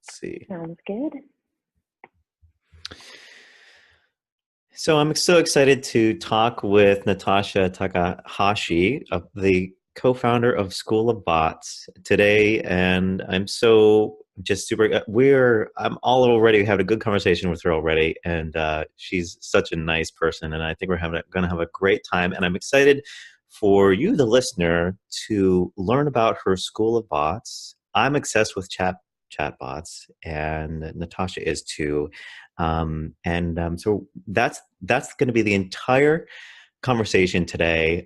Let's see. Sounds good. So I'm so excited to talk with Natasha Takahashi, the co-founder of School of Bots today, and I'm so just super. I'm all already having a good conversation with her already, and she's such a nice person, and I think we're going to have a great time. And I'm excited for you, the listener, to learn about her School of Bots. I'm obsessed with chatbots, and Natasha is too. So that's going to be the entire conversation today,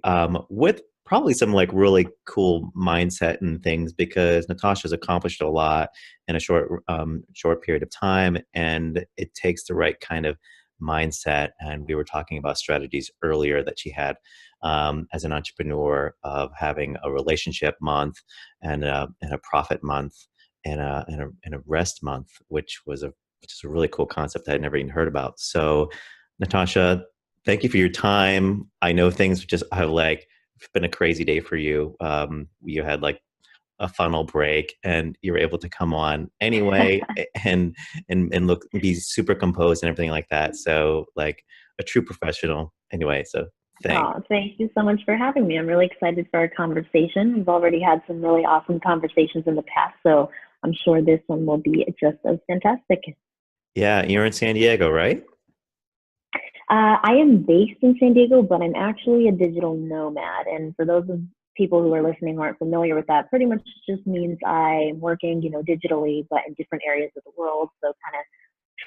with probably some like really cool mindset and things, because Natasha's accomplished a lot in a short period of time, and it takes the right kind of mindset. And we were talking about strategies earlier that she had, as an entrepreneur, of having a relationship month and a profit month and a rest month, which is a really cool concept I'd never even heard about. So, Natasha, thank you for your time. I know things just have like been a crazy day for you. You had like a funnel break, and you were able to come on anyway, and look, be super composed and everything like that. So, like a true professional. Anyway, so thanks. Oh, thank you so much for having me. I'm really excited for our conversation. We've already had some really awesome conversations in the past, so I'm sure this one will be just as fantastic. Yeah, you're in San Diego, right? I am based in San Diego, but I'm actually a digital nomad. And for those of people who are listening who aren't familiar with that, pretty much just means I'm working, digitally, but in different areas of the world. So kind of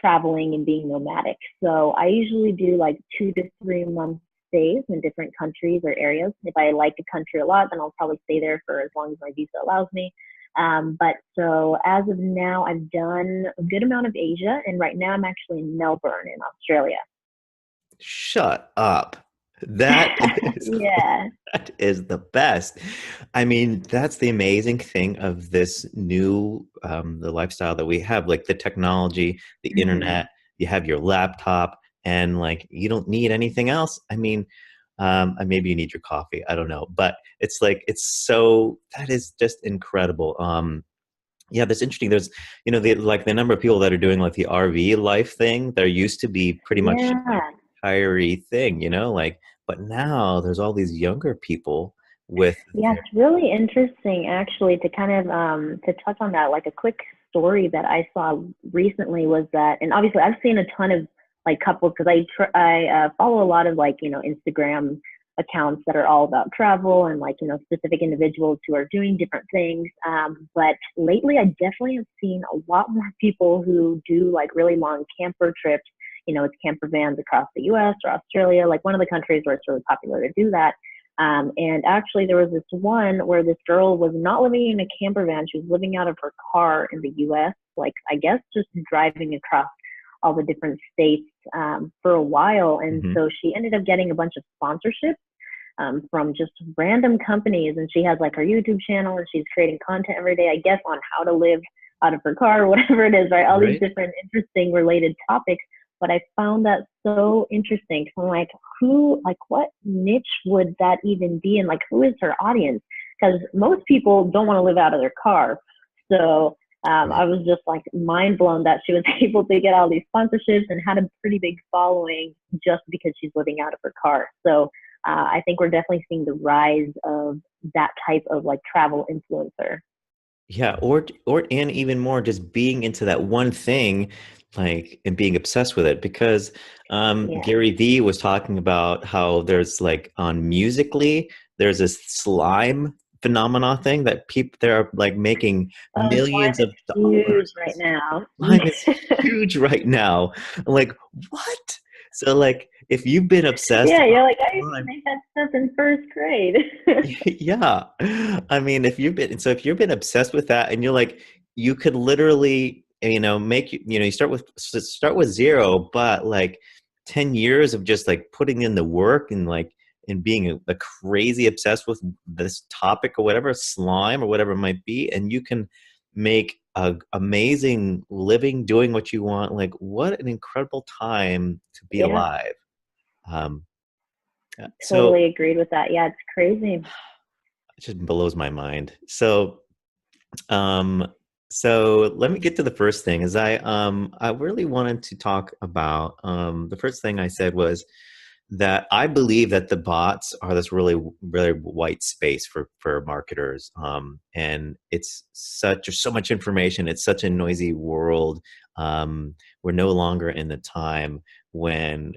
traveling and being nomadic. So I usually do like 2 to 3 month stays in different countries or areas. If I like a country a lot, then I'll probably stay there for as long as my visa allows me. But so as of now, I've done a good amount of Asia, and right now I'm actually in Melbourne in Australia. Shut up. That is Yeah. that is the best. I mean, that's the amazing thing of this new the lifestyle that we have, like the technology, the Mhm. internet, you have your laptop, and like you don't need anything else. I mean, and maybe you need your coffee, I don't know, but it's like it's so that is just incredible. Yeah, that's interesting. There's, the number of people that are doing like the RV life thing. There used to be pretty much Yeah. retiree thing, like, but now there's all these younger people with Yeah, their, it's really interesting actually to kind of to touch on that. Like a quick story that I saw recently was that, and obviously I've seen a ton of like couples because I follow a lot of like Instagram accounts that are all about travel and like specific individuals who are doing different things. But lately, I definitely have seen a lot more people who do like really long camper trips. It's camper vans across the U.S. or Australia, like one of the countries where it's really popular to do that. And actually, there was this one where this girl was not living in a camper van. She was living out of her car in the US, like, I guess, just driving across all the different states for a while. And Mhm. so she ended up getting a bunch of sponsorships from just random companies. And she has like her YouTube channel and she's creating content every day, I guess, on how to live out of her car or whatever it is, right? All these Right? different interesting related topics. But I found that so interesting. So I'm like, what niche would that even be? And like, who is her audience? Because most people don't want to live out of their car. So Right. I was just like mind blown that she was able to get all these sponsorships and had a pretty big following just because she's living out of her car. So I think we're definitely seeing the rise of that type of like travel influencer. Yeah, and even more, just being into that one thing, like, and being obsessed with it. Because Yeah. Gary Vee was talking about how there's like on Musically, there's this slime phenomena thing that people they're like making Slime millions is of huge dollars. right now. Slime is huge right now. I'm like, what? So like, if you've been obsessed Yeah, about you're like, I used to slime, make that stuff in first grade. yeah. I mean, if you've been obsessed with that, and you're like, you could literally, make, you start with zero, but like 10 years of just like putting in the work, and like, and being a crazy obsessed with this topic or whatever, slime or whatever it might be, and you can make a amazing living doing what you want. Like, what an incredible time to be Yeah, alive. Um, so totally agreed with that. Yeah, it's crazy. it just blows my mind. So, um, So let me get to the first thing. Is I really wanted to talk about the first thing I said was that I believe that the bots are this really white space for marketers. And it's such there's so much information. It's such a noisy world. We're no longer in the time when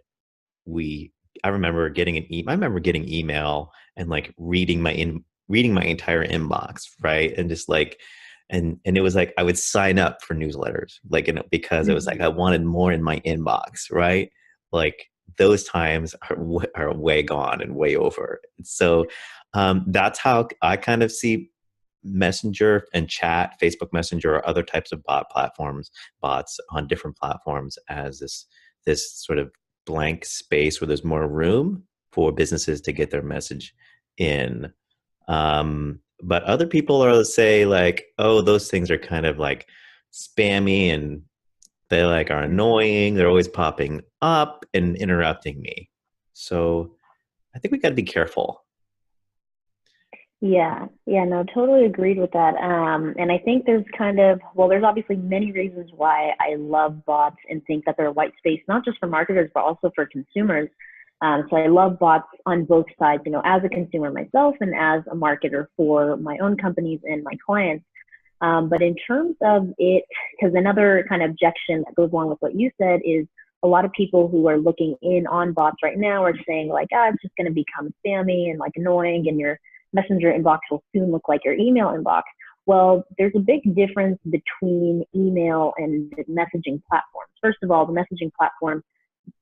we I remember getting I remember getting email and like reading my entire inbox, right? And just like and it was like I would sign up for newsletters, like, because it was like Mhm. I wanted more in my inbox, right? Like those times are way gone and way over. So that's how I kind of see Messenger and chat, Facebook Messenger, or other types of bots on different platforms as this sort of blank space where there's more room for businesses to get their message in. But other people are say like, oh, those things are kind of like spammy and they like are annoying. They're always popping up and interrupting me. So I think we got to be careful. Yeah, yeah, no, totally agreed with that. And I think there's kind of, well, there's obviously many reasons why I love bots and think that they're a white space, not just for marketers, but also for consumers. So I love bots on both sides, as a consumer myself and as a marketer for my own companies and my clients. But in terms of it, because another kind of objection that goes along with what you said is a lot of people who are looking in on bots right now are saying like, it's just going to become spammy and like annoying, and your messenger inbox will soon look like your email inbox. Well, there's a big difference between email and messaging platforms. First of all, the messaging platforms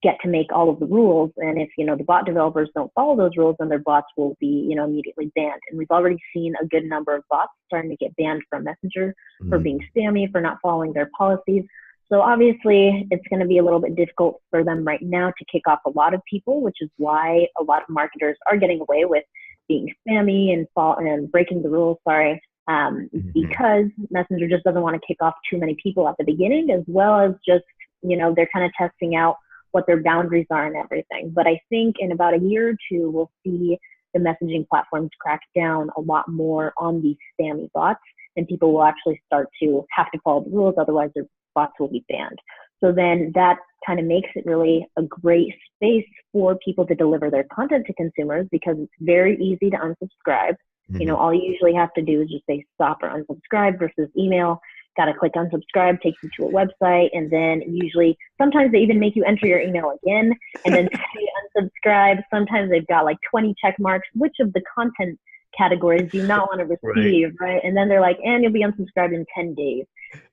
get to make all of the rules. And if, the bot developers don't follow those rules, then their bots will be, immediately banned. And we've already seen a good number of bots starting to get banned from Messenger for being Mm, spammy, for not following their policies. So obviously it's going to be a little bit difficult for them right now to kick off a lot of people, which is why a lot of marketers are getting away with being spammy and breaking the rules. Sorry. mhm. Because Messenger just doesn't want to kick off too many people at the beginning, as well as just, they're kind of testing out what their boundaries are and everything. But I think in about a year or two, we'll see the messaging platforms crack down a lot more on these spammy bots, and people will actually start to have to follow the rules. Otherwise, their bots will be banned. So then that kind of makes it really a great space for people to deliver their content to consumers, because it's very easy to unsubscribe. Mhm. All you usually have to do is just say stop or unsubscribe, versus email. Got to click unsubscribe, takes you to a website, and then usually sometimes they even make you enter your email again and then say unsubscribe. Sometimes they've got like 20 check marks. Which of the content categories do you not want to Right. receive, right? And then they're like, and you'll be unsubscribed in 10 days.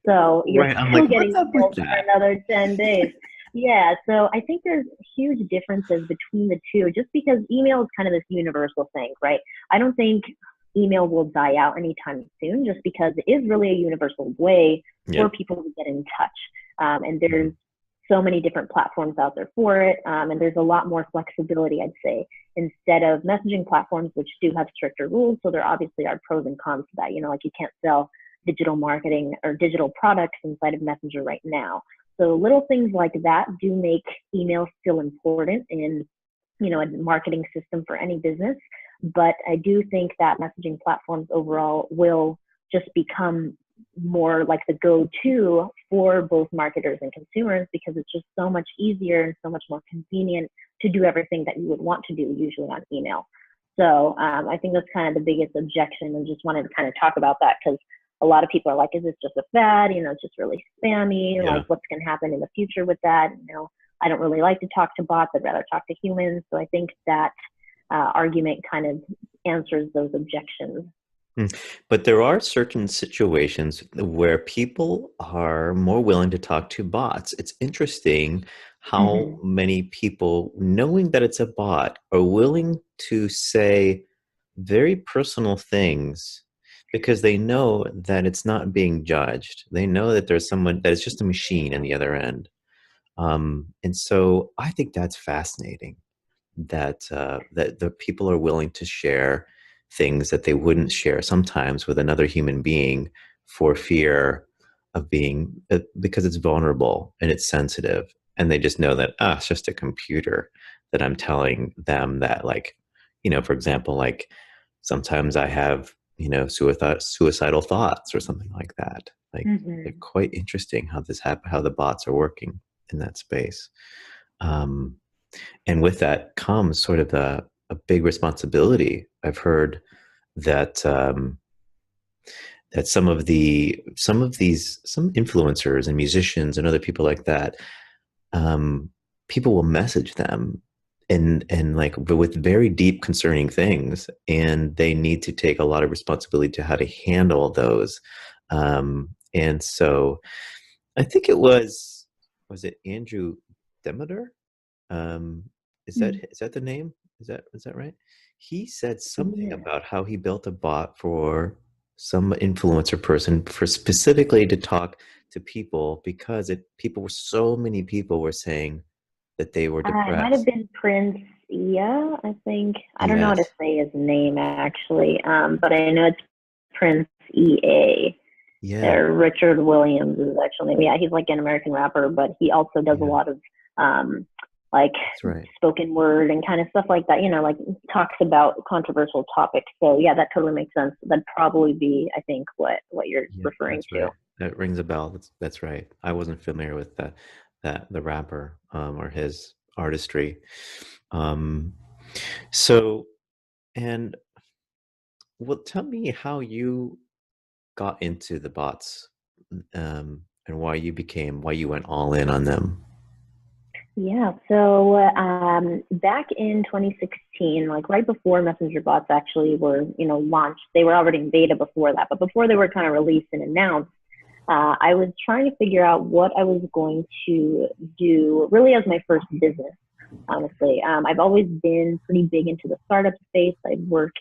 So you're Right. I'm like, still what's getting up with emails for that? another 10 days. Yeah, so I think there's huge differences between the two, just because email is kind of this universal thing, right? I don't think email will die out anytime soon, just because it is really a universal way Yeah. for people to get in touch. And there's Mhm. so many different platforms out there for it. And there's a lot more flexibility, I'd say, instead of messaging platforms, which do have stricter rules. So there obviously are pros and cons to that. Like you can't sell digital marketing or digital products inside of Messenger right now. So little things like that do make email still important in, a marketing system for any business. But I do think that messaging platforms overall will just become more like the go-to for both marketers and consumers, because it's just so much easier and so much more convenient to do everything that you would want to do usually on email. So I think that's kind of the biggest objection, and just wanted to kind of talk about that, because a lot of people are like, is this just a fad? It's just really spammy. Like, Yeah. what's going to happen in the future with that? I don't really like to talk to bots. I'd rather talk to humans. So I think that argument kind of answers those objections. Mm. But there are certain situations where people are more willing to talk to bots. It's interesting how Mm-hmm. many people, knowing that it's a bot, are willing to say very personal things because they know that it's not being judged. They know that there's someone that is just a machine on the other end. And so I think that's fascinating that the people are willing to share things that they wouldn't share sometimes with another human being for fear of being because it's vulnerable and it's sensitive, and they just know that it's just a computer that I'm telling them that, like, for example, like sometimes I have suicidal thoughts or something like that. Like, they're Hmm. quite interesting how how the bots are working in that space. Um, and with that comes sort of a big responsibility. I've heard that that some influencers and musicians and other people like that, um, people will message them and like with very deep concerning things, and they need to take a lot of responsibility to how to handle those. And so I think it was it Andrew Demeter? Um, is that the name? Is that right? He said something Yeah. about how he built a bot for some influencer person for specifically to talk to people because so many people were saying that they were It might have depressed. been Prince Ia, I think. I don't know how to Yes. say his name actually, but I know it's Prince EA. Yeah. Or Richard Williams is his actual name. Yeah, he's like an American rapper, but he also does a Yeah. lot of um, like That's right. spoken word and kind of stuff like that. Like talks about controversial topics. So yeah, that totally makes sense. That'd probably be, I think, what you're Yeah, referring that's to. right. That rings a bell. That's right. I wasn't familiar with that the rapper or his artistry. Um, so and well, tell me how you got into the bots, and why you went all in on them. Yeah. So back in 2016, like right before Messenger bots actually were, launched, they were already in beta before that, but before they were kind of released and announced, I was trying to figure out what I was going to do really as my first business, honestly. I've always been pretty big into the startup space. I've worked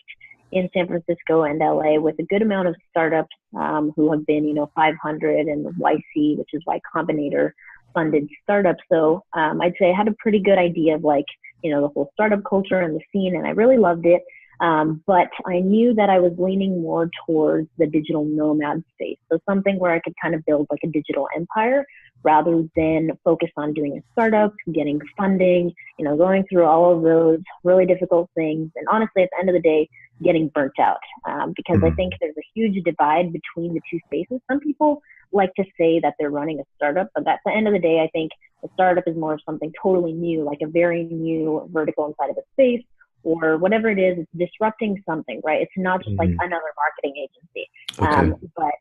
in San Francisco and LA with a good amount of startups who have been, 500 and YC, which is Y Combinator funded startups. So I'd say I had a pretty good idea of like, the whole startup culture and the scene, and I really loved it. But I knew that I was leaning more towards the digital nomad space. So something where I could kind of build like a digital empire rather than focus on doing a startup, getting funding, going through all of those really difficult things. And honestly, at the end of the day, getting burnt out because I think Mm, there's a huge divide between the two spaces. Some people like to say that they're running a startup, but at the end of the day, I think a startup is more of something totally new, like a very new vertical inside of a space or whatever it is. It's disrupting something, right? It's not just like mhm. another marketing agency. Okay. But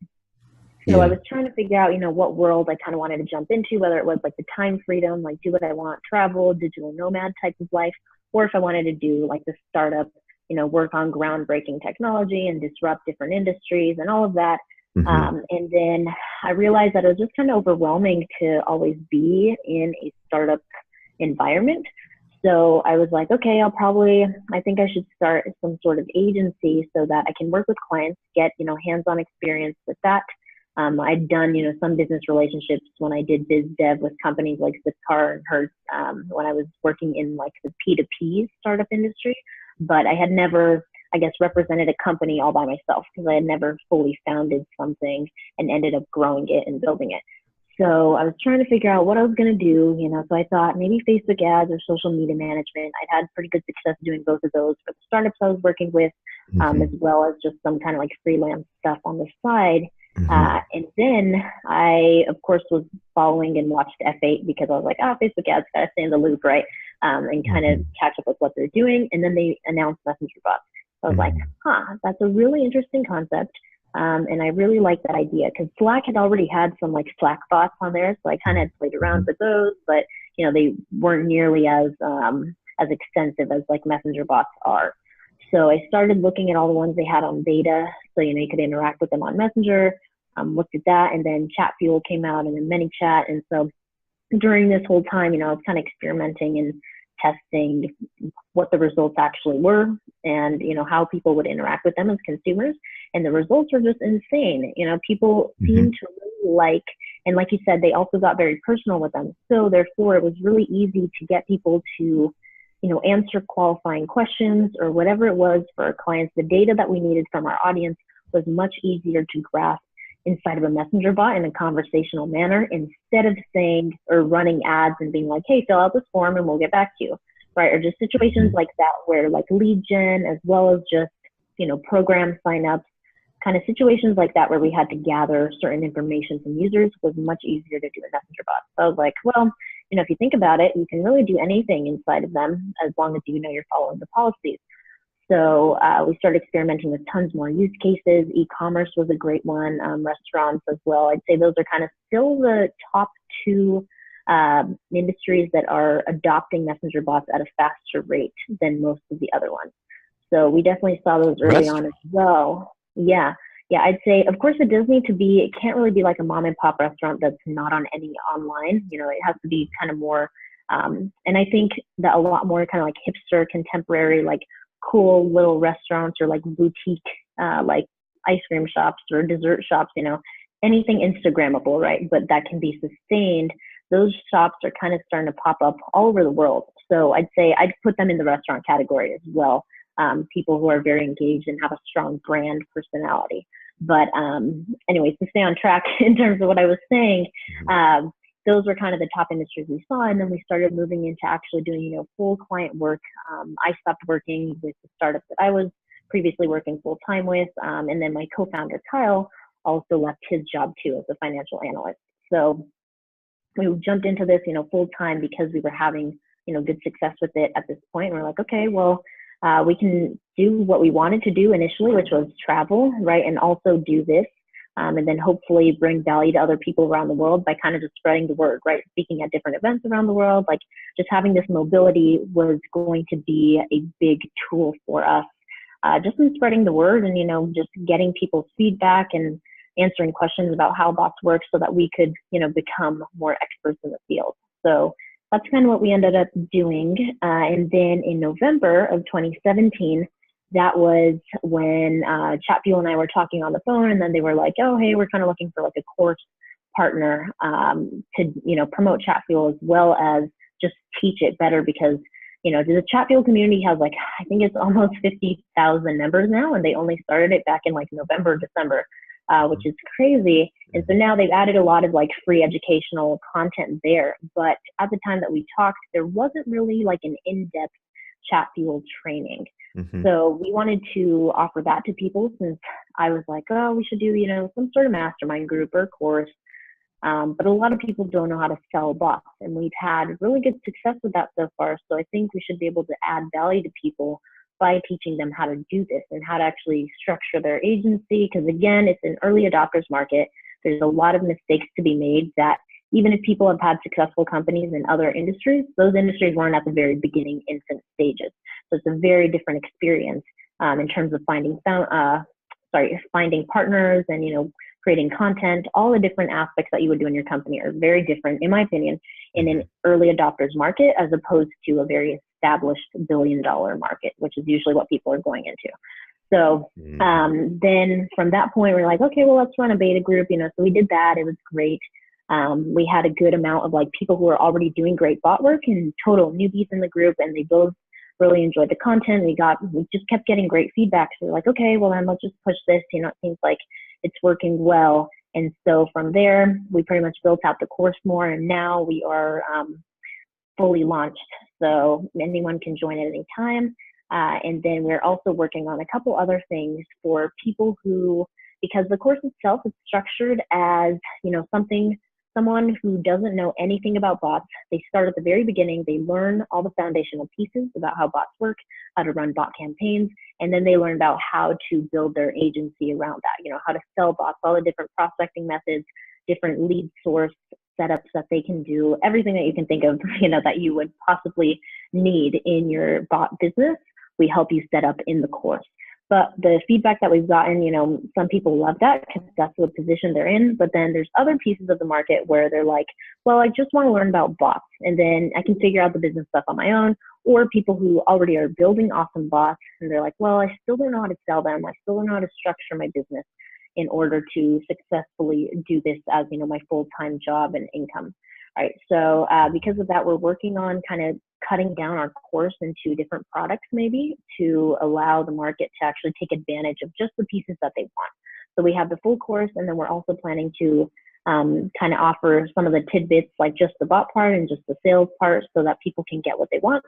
so I Yeah. was trying to figure out, what world I kind of wanted to jump into, whether it was like the time freedom, like do what I want, travel, digital nomad type of life, or if I wanted to do like the startup, work on groundbreaking technology and disrupt different industries and all of that. Hmm. And then I realized that it was just kind of overwhelming to always be in a startup environment. So I was like, okay, I think I should start some sort of agency so that I can work with clients, get, hands-on experience with that. I'd done, some business relationships when I did biz dev with companies like Zipcar and Hertz when I was working in like the P2P startup industry, but I had never, I guess, represented a company all by myself because I had never fully founded something and ended up growing it and building it. So I was trying to figure out what I was going to do, so I thought maybe Facebook ads or social media management. I'd had pretty good success doing both of those for the startups I was working with, as Hmm. well as just some kind of like freelance stuff on the side. Hmm. And then I, of course, was following and watched F8 because I was like, Facebook ads, gotta stay in the loop, right? And kind of Hmm. catch up with what they're doing. And then they announced Messenger bots. So I was like, Hmm. that's a really interesting concept. And I really like that idea because Slack had already had some like Slack bots on there. So I kind of had played around Hmm. with those, but they weren't nearly as extensive as like Messenger bots are. So I started looking at all the ones they had on beta. So, you could interact with them on Messenger, looked at that, and then Chat Fuel came out and then ManyChat. And so during this whole time, I was kind of experimenting and testing what the results actually were and, how people would interact with them as consumers. And the results were just insane. People Hmm. seemed to really like, and like you said, they also got very personal with them. So therefore, it was really easy to get people to, answer qualifying questions or whatever it was for our clients. The data that we needed from our audience was much easier to grasp inside of a messenger bot in a conversational manner instead of saying or running ads and being like, hey, fill out this form and we'll get back to you, right? Or just situations Hmm. like that where like lead gen as well as just, program signups kind of situations like that where we had to gather certain information from users was much easier to do in Messenger bots. So I was like, well, if you think about it, you can really do anything inside of them as long as you're following the policies. So we started experimenting with tons more use cases. E-commerce was a great one, restaurants as well. I'd say those are kind of still the top two industries that are adopting messenger bots at a faster rate than most of the other ones. So we definitely saw those early on as well. Yeah. Yeah, I'd say, of course, it does need to be, it can't really be like a mom and pop restaurant that's not on any online. It has to be kind of more, and I think that a lot more kind of like hipster, contemporary, like cool little restaurants or like boutique, like ice cream shops or dessert shops, anything Instagrammable, right? But that can be sustained. Those shops are kind of starting to pop up all over the world. So I'd say I'd put them in the restaurant category as well. People who are very engaged and have a strong brand personality. But anyways, to stay on track in terms of what I was saying, those were kind of the top industries we saw. And then we started moving into actually doing, full client work. I stopped working with the startup that I was previously working full time with. And then my co-founder, Kyle, also left his job too as a financial analyst. So we jumped into this, full time because we were having, good success with it at this point. And we're like, okay, well, we can do what we wanted to do initially, which was travel, right? And also do this, and then hopefully bring value to other people around the world by kind of just spreading the word, right? Speaking at different events around the world, like just having this mobility was going to be a big tool for us, just in spreading the word and, just getting people's feedback and answering questions about how bots work so that we could, become more experts in the field. So that's kind of what we ended up doing. And then in November of 2017, that was when Chatfuel and I were talking on the phone, and then they were like, oh, hey, we're kind of looking for like a course partner to, promote Chatfuel as well as just teach it better because, the Chatfuel community has like, I think it's almost 50,000 members now, and they only started it back in like November, December. Which is crazy. And so now they've added a lot of like free educational content there. But at the time that we talked, there wasn't really like an in-depth Chatfuel training. So we wanted to offer that to people since I was like, oh, we should do, some sort of mastermind group or course. But a lot of people don't know how to sell bots. And we've had really good success with that so far. So I think we should be able to add value to people by teaching them how to do this and how to actually structure their agency. Because again, it's an early adopters market. There's a lot of mistakes to be made that even if people have had successful companies in other industries, those industries weren't at the very beginning infant stages. So it's a very different experience in terms of finding partners and, creating content. All the different aspects that you would do in your company are very different, in my opinion, in an early adopters market as opposed to a very established billion-dollar market, which is usually what people are going into. So then from that point, we're like, okay, well, let's run a beta group. So we did that. It was great. We had a good amount of like people who were already doing great bot work and total newbies in the group, and they both really enjoyed the content. We just kept getting great feedback. So we're like, okay, well then let's just push this. It seems like it's working well. And so from there, we pretty much built out the course more, and now we are fully launched. So anyone can join at any time. And then we're also working on a couple other things for people who, because the course itself is structured as, someone who doesn't know anything about bots. They start at the very beginning. They learn all the foundational pieces about how bots work, how to run bot campaigns, and then they learn about how to build their agency around that, how to sell bots, all the different prospecting methods, different lead source setups that they can do, everything that you can think of, that you would possibly need in your bot business. We help you set up in the course. But the feedback that we've gotten, some people love that because that's the position they're in. But then there's other pieces of the market where they're like, well, I just want to learn about bots and then I can figure out the business stuff on my own. Or people who already are building awesome bots and they're like, well, I still don't know how to sell them. I still don't know how to structure my business in order to successfully do this as, my full-time job and income. Right. So because of that, we're working on kind of cutting down our course into different products maybe to allow the market to actually take advantage of just the pieces that they want. So we have the full course, and then we're also planning to kind of offer some of the tidbits like just the bot part and just the sales part so that people can get what they want.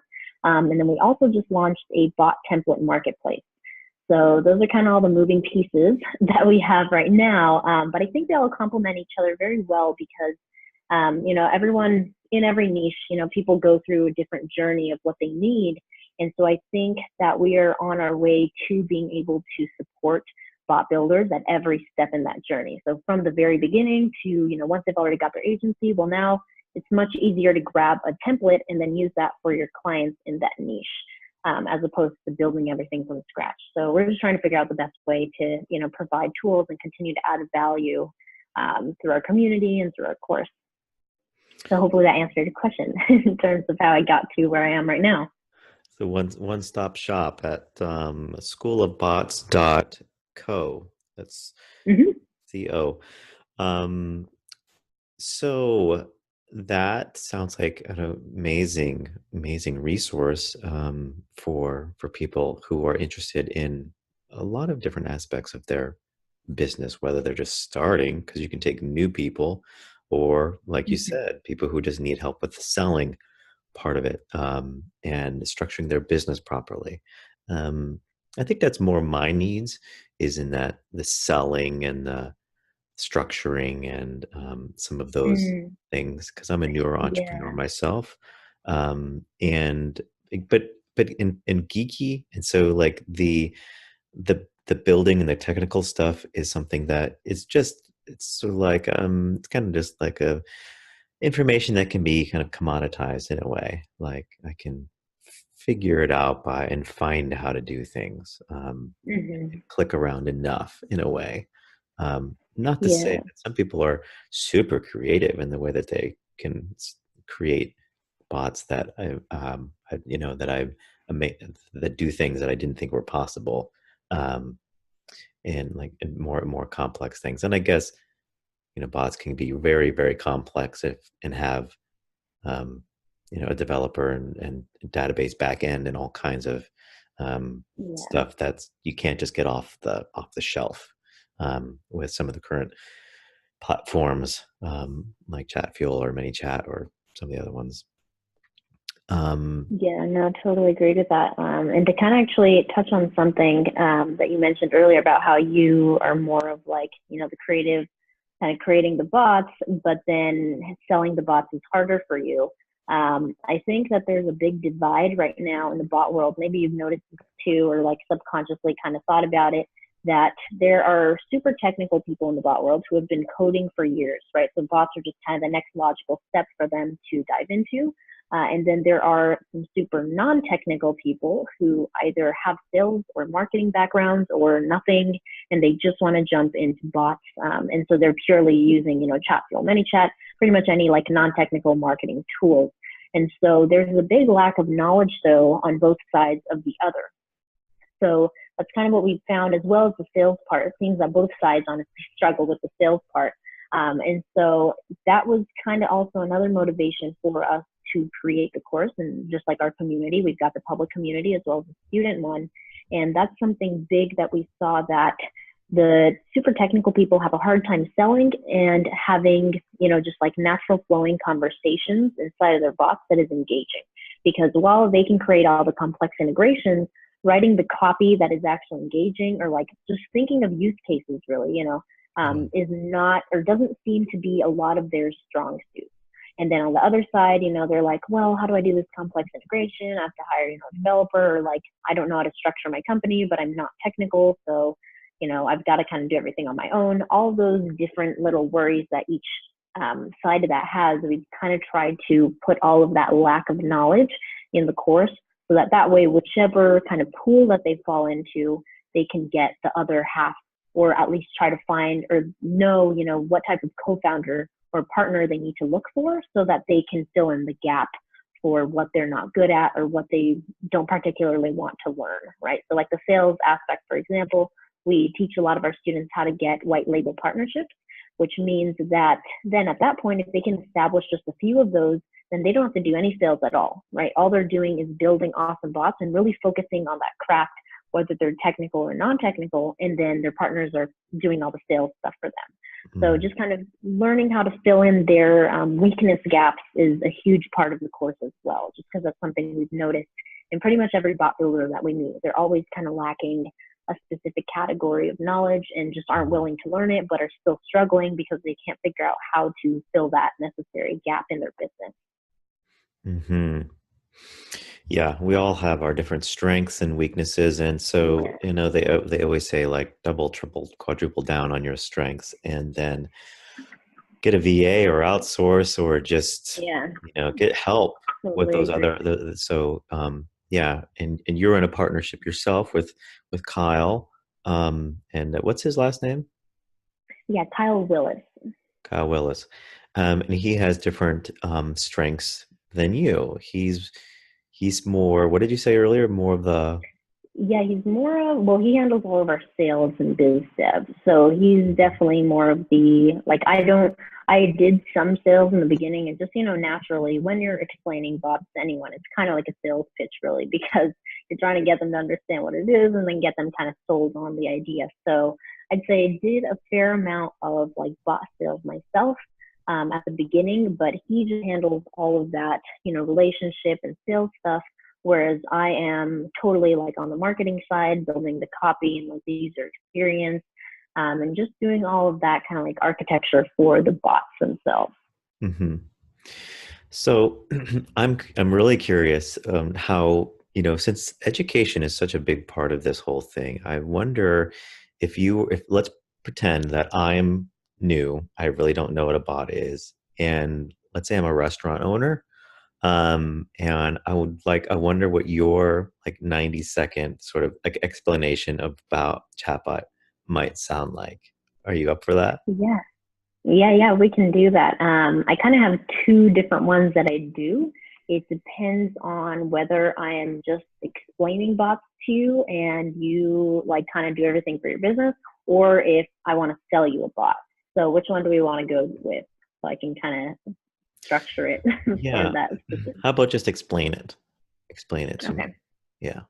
And then we also just launched a bot template marketplace. So those are kind of all the moving pieces that we have right now. But I think they all complement each other very well because, everyone in every niche, people go through a different journey of what they need. And so I think that we are on our way to being able to support bot builders at every step in that journey. So from the very beginning to, once they've already got their agency, well, now it's much easier to grab a template and then use that for your clients in that niche, as opposed to building everything from scratch. So we're just trying to figure out the best way to, provide tools and continue to add value through our community and through our course. So hopefully that answered your question in terms of how I got to where I am right now. So one-stop shop at schoolofbots.co. That's Mm-hmm. CO. Um, so that sounds like an amazing resource for people who are interested in a lot of different aspects of their business, whether they're just starting, because you can take new people, or like you Mm-hmm. said, people who just need help with selling part of it, and structuring their business properly. Um, I think that's more my needs, is in that the selling and the structuring and some of those Mm, things, because I'm a newer entrepreneur yeah. myself, and but in geeky, and so like the building and the technical stuff is something that is just, it's sort of like it's kind of just like a information that can be kind of commoditized in a way. Like I can figure it out by and find how to do things, Mm-hmm. click around enough in a way. Not to say Yeah. that some people are super creative in the way that they can create bots that that I've made, that do things that I didn't think were possible, um, and like more and more complex things. And I guess bots can be very very complex if and have um, a developer and database backend and all kinds of Yeah. stuff that's you can't just get off the shelf, with some of the current platforms, like Chatfuel or ManyChat or some of the other ones. Um, Yeah, no, totally agreed with that. And to kind of actually touch on something that you mentioned earlier about how you are more of like, the creative kind of creating the bots, but then selling the bots is harder for you. I think that there's a big divide right now in the bot world. Maybe you've noticed this too, or like subconsciously kind of thought about it, that there are super technical people in the bot world who have been coding for years, right? So bots are just kind of the next logical step for them to dive into. And then there are some super non-technical people who either have sales or marketing backgrounds or nothing, and they just want to jump into bots. And so they're purely using, Chatfuel, ManyChat, pretty much any like non-technical marketing tools. And so there's a big lack of knowledge, though, on both sides of the other. So that's kind of what we found, as well as the sales part. It seems that both sides honestly struggle with the sales part. And so that was kind of also another motivation for us to create the course. And just like our community, we've got the public community as well as the student one. And that's something big that we saw, that the super technical people have a hard time selling and having, just like natural flowing conversations inside of their bots that is engaging. Because while they can create all the complex integrations, writing the copy that is actually engaging, or like just thinking of use cases really, is not, or doesn't seem to be a lot of their strong suit. And then on the other side, they're like, well, how do I do this complex integration? I have to hire, a developer, or like, I don't know how to structure my company, but I'm not technical. So, I've got to kind of do everything on my own. All those different little worries that each side of that has, we kind of tried to put all of that lack of knowledge in the course, so that way, whichever kind of pool that they fall into, they can get the other half, or at least try to find or know, what type of co-founder or partner they need to look for, so that they can fill in the gap for what they're not good at or what they don't particularly want to learn, right? So like the sales aspect, for example, we teach a lot of our students how to get white label partnerships, which means that then at that point, if they can establish just a few of those, then they don't have to do any sales at all, right? All they're doing is building awesome bots and really focusing on that craft, whether they're technical or non-technical, and then their partners are doing all the sales stuff for them. So just kind of learning how to fill in their weakness gaps is a huge part of the course as well, just because that's something we've noticed in pretty much every bot builder that we meet. They're always kind of lacking a specific category of knowledge and just aren't willing to learn it, but are still struggling because they can't figure out how to fill that necessary gap in their business. Hmm. Yeah, we all have our different strengths and weaknesses, and so they always say like double, triple, quadruple down on your strengths, and then get a VA or outsource or just Yeah, get help with totally those agree. other. So yeah, and you're in a partnership yourself with Kyle, and what's his last name? Yeah, Kyle Willis. Kyle Willis, and he has different strengths than you. He's more. What did you say earlier? More of the. Yeah, he's more of, well, he handles all of our sales and biz dev. So he's definitely more of the, like, I did some sales in the beginning and just, naturally when you're explaining bots to anyone, it's kind of like a sales pitch really, because you're trying to get them to understand what it is and then get them kind of sold on the idea. So I'd say I did a fair amount of like bot sales myself at the beginning, but he just handles all of that, relationship and sales stuff, whereas I am totally like on the marketing side, building the copy and like the user experience, and just doing all of that kind of like architecture for the bots themselves. Hmm. So I'm really curious how since education is such a big part of this whole thing. I wonder if let's pretend that I'm new, I really don't know what a bot is, and let's say I'm a restaurant owner. And I wonder what your like 90-second sort of like explanation about chatbot might sound like. Are you up for that? Yeah, yeah, we can do that. I kind of have two different ones that I do. It depends on whether I am just explaining bots to you and you like kind of do everything for your business, or if I want to sell you a bot. So which one do we want to go with? So I can kind of structure it for Yeah. that specific. How about just explain it? Explain it to me. Okay. Yeah.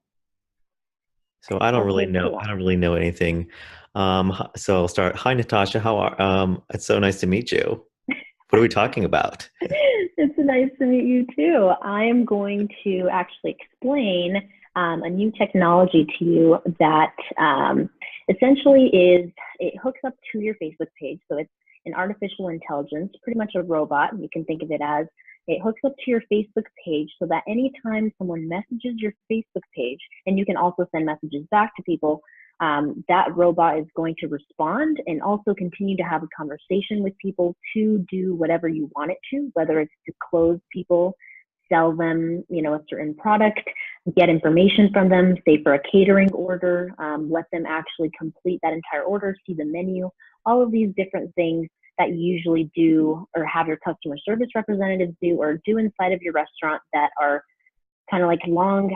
So I don't really Okay, know. cool. I don't really know anything. So I'll start. Hi, Natasha. How are? It's so nice to meet you. What are we talking about? It's nice to meet you too. I am going to actually explain a new technology to you that essentially it hooks up to your Facebook page. So it's an artificial intelligence, pretty much a robot. You can think of it as it hooks up to your Facebook page so that anytime someone messages your Facebook page, and you can also send messages back to people, that robot is going to respond and also continue to have a conversation with people to do whatever you want it to, whether it's to close people, sell them, a certain product, get information from them, say for a catering order, let them actually complete that entire order, see the menu, all of these different things that you usually do or have your customer service representatives do or do inside of your restaurant that are kind of like long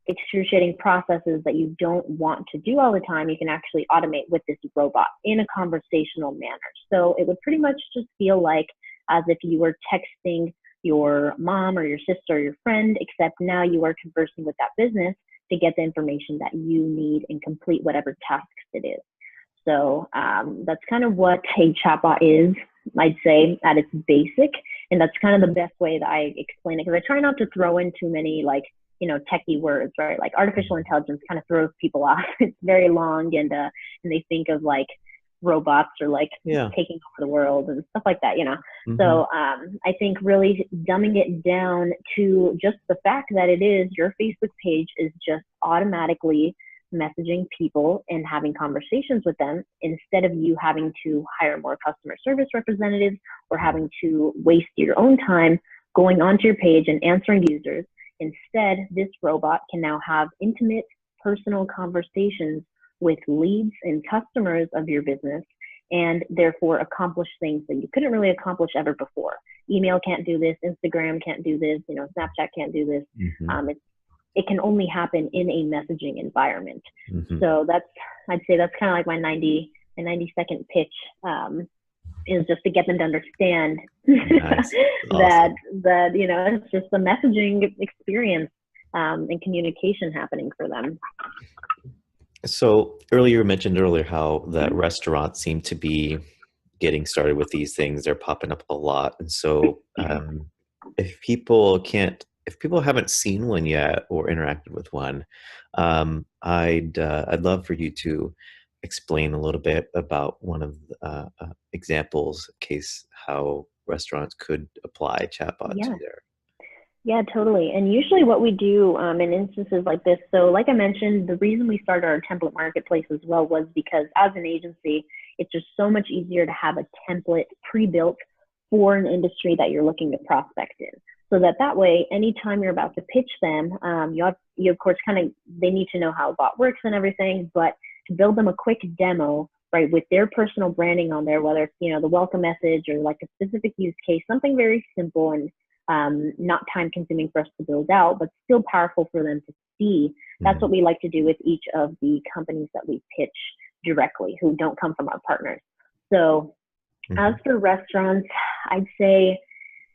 excruciating processes that you don't want to do all the time, you can actually automate with this robot in a conversational manner. So it would pretty much just feel like as if you were texting your mom or your sister or your friend, except now you are conversing with that business to get the information that you need and complete whatever tasks it is. So that's kind of what a chatbot is, I'd say, at its basic. And that's kind of the best way that I explain it, because I try not to throw in too many techie words, right? Like artificial intelligence kind of throws people off. It's very long, and they think of like robots or like Yeah. taking over the world and stuff like that. Hmm. So I think really dumbing it down to just the fact that it is your Facebook page is just automatically messaging people and having conversations with them instead of you having to hire more customer service representatives or having to waste your own time going onto your page and answering users. Instead, this robot can now have intimate, personal conversations with leads and customers of your business and therefore accomplish things that you couldn't really accomplish ever before. Email can't do this, Instagram can't do this, Snapchat can't do this. Hmm. It can only happen in a messaging environment. Hmm. So I'd say that's kind of like my 90-second pitch, is just to get them to understand Nice. that Awesome. it's just the messaging experience and communication happening for them. So earlier you mentioned earlier how that restaurants seem to be getting started with these things. They're popping up a lot. And so if people can't if people haven't seen one yet or interacted with one, I'd love for you to explain a little bit about one of the examples, in case how restaurants could apply chatbot to Yeah. their. Yeah, totally. And usually what we do in instances like this, so like I mentioned, the reason we started our template marketplace as well was because as an agency, it's just so much easier to have a template pre-built for an industry that you're looking to prospect in. So that way, anytime you're about to pitch them, you of course kind of, they need to know how a bot works and everything, but to build them a quick demo, right, with their personal branding on there, whether it's, the welcome message or like a specific use case, something very simple and not time consuming for us to build out, but still powerful for them to see. That's Mhm. what we like to do with each of the companies that we pitch directly who don't come from our partners. So as Mhm. for restaurants, I'd say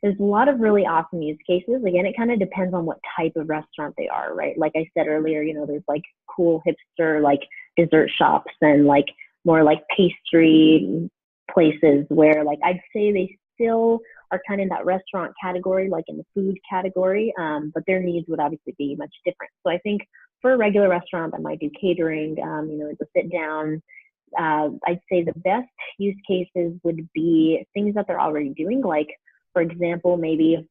there's a lot of really awesome use cases. Again, it kind of depends on what type of restaurant they are, right? Like I said earlier, there's like cool hipster, like dessert shops and like more like pastry places where like I'd say they still are kind of in that restaurant category, like in the food category, but their needs would obviously be much different. So I think for a regular restaurant that might do catering, it's a sit down, I'd say the best use cases would be things that they're already doing, like for example, maybe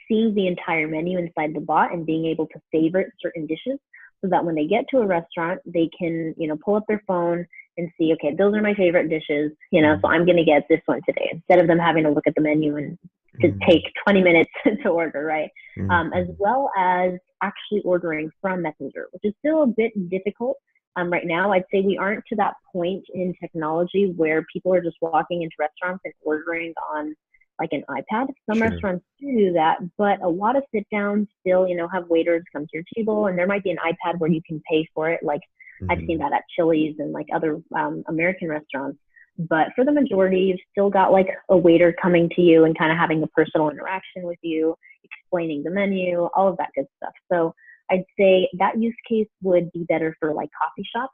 seeing the entire menu inside the bot and being able to favorite certain dishes so that when they get to a restaurant, they can, pull up their phone and see, okay, those are my favorite dishes, so Mhm. I'm going to get this one today instead of them having to look at the menu and to take Mhm. 20 minutes to order, right? As Mhm. well as actually ordering from Messenger, which is still a bit difficult. Right now, I'd say we aren't to that point in technology where people are just walking into restaurants and ordering on like an iPad. Some Sure. restaurants do that, but a lot of sit downs still, have waiters come to your table and there might be an iPad where you can pay for it. Like I've seen Mhm. that at Chili's and like other American restaurants. But for the majority, you've still got like a waiter coming to you and kind of having a personal interaction with you, explaining the menu, all of that good stuff. So I'd say that use case would be better for like coffee shops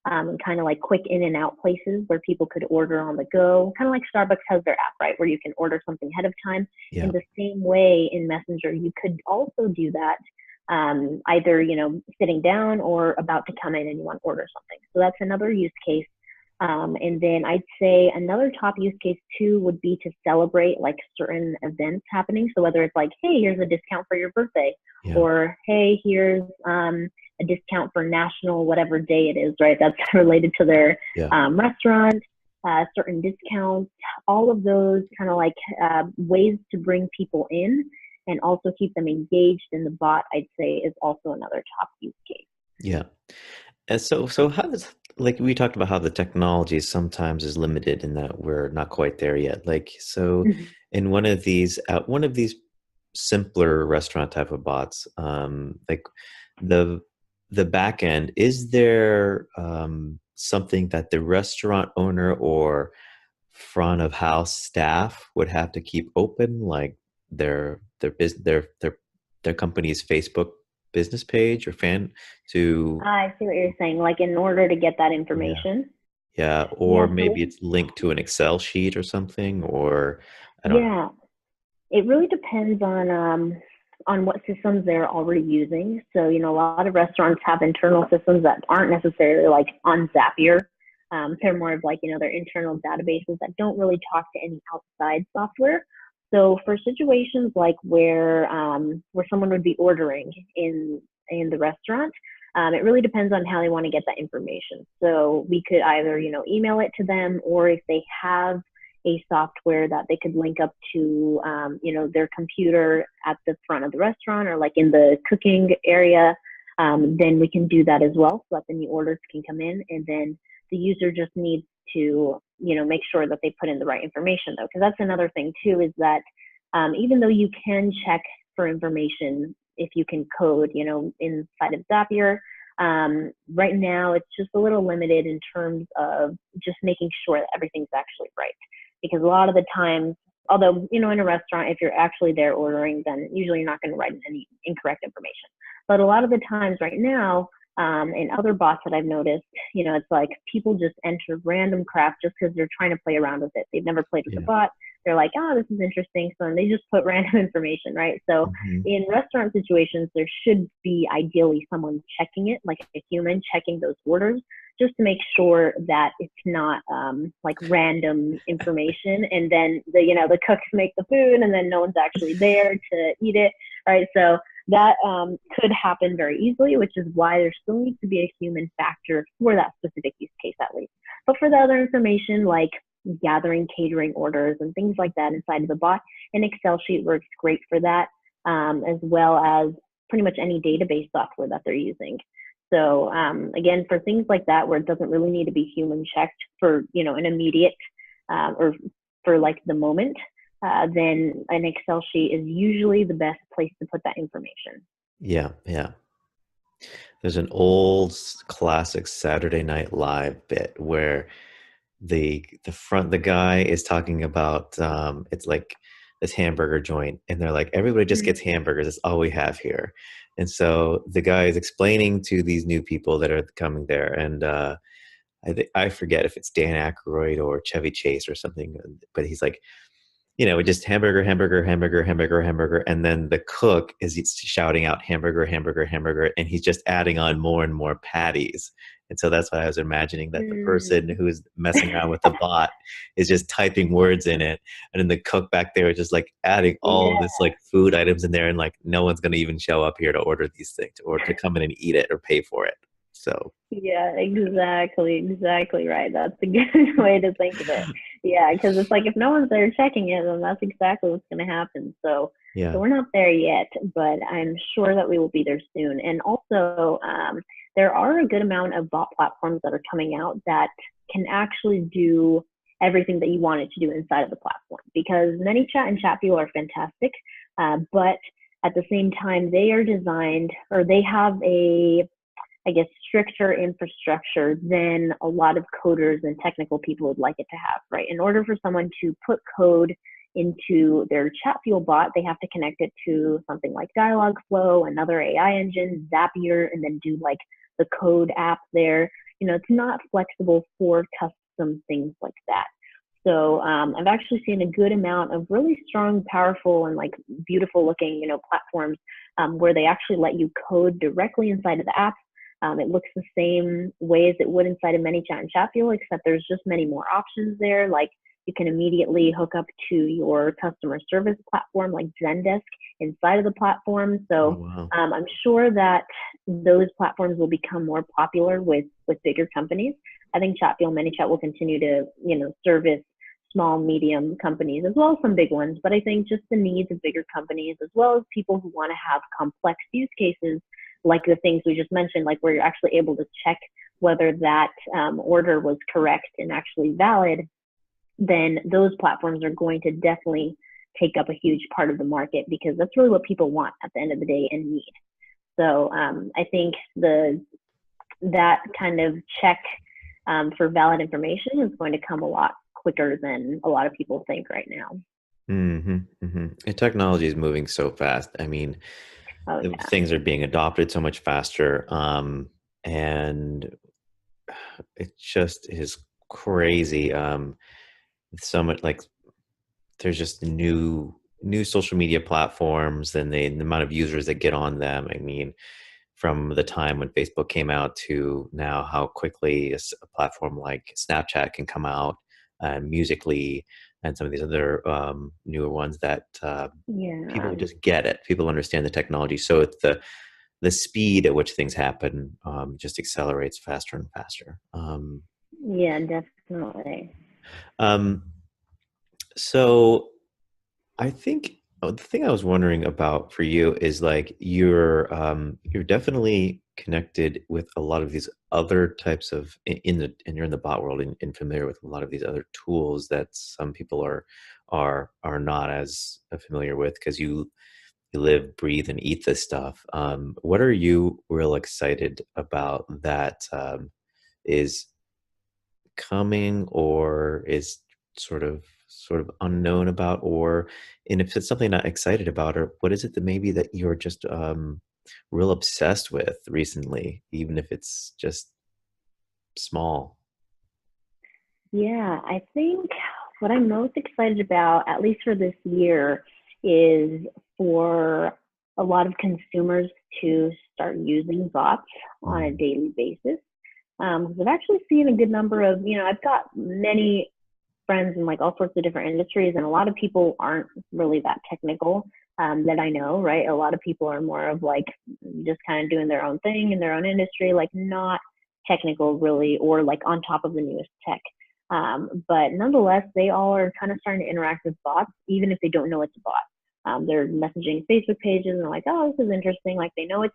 and kind of like quick in and out places where people could order on the go, kind of like Starbucks has their app, right, where you can order something ahead of time. In Yeah. the same way in Messenger, you could also do that either, sitting down or about to come in and you want to order something. So that's another use case. And then I'd say another top use case too would be to celebrate like certain events happening. So whether it's like, hey, here's a discount for your birthday, Yeah. or hey, here's a discount for national whatever day it is, right? That's related to their Yeah. restaurant, certain discounts, all of those kind of like ways to bring people in and also keep them engaged in the bot, I'd say is also another top use case. Yeah. And so how does, like we talked about how the technology sometimes is limited in that we're not quite there yet. Like, so Mhm. in one of these simpler restaurant type of bots, like the the back end, is there something that the restaurant owner or front of house staff would have to keep open, like their company's Facebook business page or fan to. I see what you're saying. Like in order to get that Yeah. information. Yeah, Yeah, or maybe so it's linked to an Excel sheet or something, or I don't know. yeah, it really depends on what systems they're already using. So, a lot of restaurants have internal systems that aren't necessarily like on Zapier. They're more of like, their internal databases that don't really talk to any outside software. So for situations like where someone would be ordering in the restaurant, it really depends on how they want to get that information. So we could either, email it to them, or if they have a software that they could link up to, their computer at the front of the restaurant or like in the cooking area, then we can do that as well so that the new orders can come in. And then the user just needs to, make sure that they put in the right information though. Because that's another thing too, is that even though you can check for information if you can code, inside of Zapier, right now it's just a little limited in terms of just making sure that everything's actually right, because a lot of the times, although in a restaurant, if you're actually there ordering, then usually you're not going to write in any incorrect information. But a lot of the times right now, in other bots that I've noticed, it's like people just enter random crap just because they're trying to play around with it. They've never played with the Yeah. bot. they're like, oh, this is interesting. So then they just put random information, right? So Hmm. in restaurant situations, there should be ideally someone checking it, like a human checking those orders, just to make sure that it's not like random information. And then the cooks make the food, and then no one's actually there to eat it, right? So that could happen very easily, which is why there still needs to be a human factor for that specific use case at least. But for the other information, like gathering catering orders and things like that inside of the bot, an Excel sheet works great for that, as well as pretty much any database software that they're using. So again, for things like that where it doesn't really need to be human checked for an immediate or for like the moment, then an Excel sheet is usually the best place to put that information. Yeah, yeah. There's an old classic Saturday Night Live bit where the guy is talking about it's like this hamburger joint, and they're like, everybody just Mm-hmm. gets hamburgers, that's all we have here. And so the guy is explaining to these new people that are coming there, and I forget if it's Dan Aykroyd or Chevy Chase or something, but he's like, just hamburger, hamburger, hamburger, hamburger, hamburger. And then the cook is shouting out hamburger, hamburger, hamburger. And he's just adding on more and more patties. And so that's why I was imagining that the person Mm. who's messing around with the bot is just typing words in it. And then the cook back there is just like adding all Yeah. this like food items in there. And like no one's going to even show up here to order these things or to come in and eat it or pay for it. So, Yeah, exactly right. That's a good way to think of it. Yeah, because it's like if no one's there checking it, then that's exactly what's going to happen. So yeah. we're not there yet, but I'm sure that we will be there soon. And also, there are a good amount of bot platforms that are coming out that can actually do everything that you want it to do inside of the platform. Because ManyChat and Chatfuel are fantastic, but at the same time, they are designed or they have a I guess, stricter infrastructure than a lot of coders and technical people would like it to have, right? In order for someone to put code into their Chatfuel bot, they have to connect it to something like Dialogflow, another AI engine, Zapier, and then do like the code app there. It's not flexible for custom things like that. So I've actually seen a good amount of really strong, powerful, and like beautiful looking, platforms where they actually let you code directly inside of the app. It looks the same way as it would inside of ManyChat and Chatfuel, except there's just many more options there. Like you can immediately hook up to your customer service platform like Zendesk inside of the platform. Oh, So wow. I'm sure that those platforms will become more popular with bigger companies. I think Chatfuel, ManyChat will continue to service small, medium companies as well as some big ones. But I think just the needs of bigger companies as well as people who want to have complex use cases like the things we just mentioned, like where you're actually able to check whether that order was correct and actually valid, then those platforms are going to definitely take up a huge part of the market because that's really what people want at the end of the day and need. So I think that kind of check for valid information is going to come a lot quicker than a lot of people think right now. Hmm. Hmm. And technology is moving so fast. I mean, Oh yeah. things are being adopted so much faster, and it just is crazy. So much like there's just new social media platforms and the amount of users that get on them. I mean, from the time when Facebook came out to now, how quickly a platform like Snapchat can come out, and Musically, and some of these other newer ones that people Yeah. just get it. People understand the technology, so it's the speed at which things happen just accelerates faster and faster. Yeah, definitely. Um, so I think the thing I was wondering about for you is like you're definitely connected with a lot of these other types of in the and you're in the bot world and familiar with a lot of these other tools that some people are not as familiar with because you live, breathe, and eat this stuff. What are you real excited about that is coming or is sort of unknown about, or and if it's something not excited about, or what is it that maybe that you're just real obsessed with recently, even if it's just small? Yeah, I think what I'm most excited about, at least for this year, is for a lot of consumers to start using bots on a Mm, daily basis. I've actually seen a good number of, I've got many friends in like all sorts of different industries, and a lot of people aren't really that technical that I know, right? A lot of people are more of like just kind of doing their own thing in their own industry, like not technical really, or like on top of the newest tech. But nonetheless, they all are kind of starting to interact with bots, even if they don't know it's a bot. They're messaging Facebook pages and like, oh, this is interesting. Like they know it's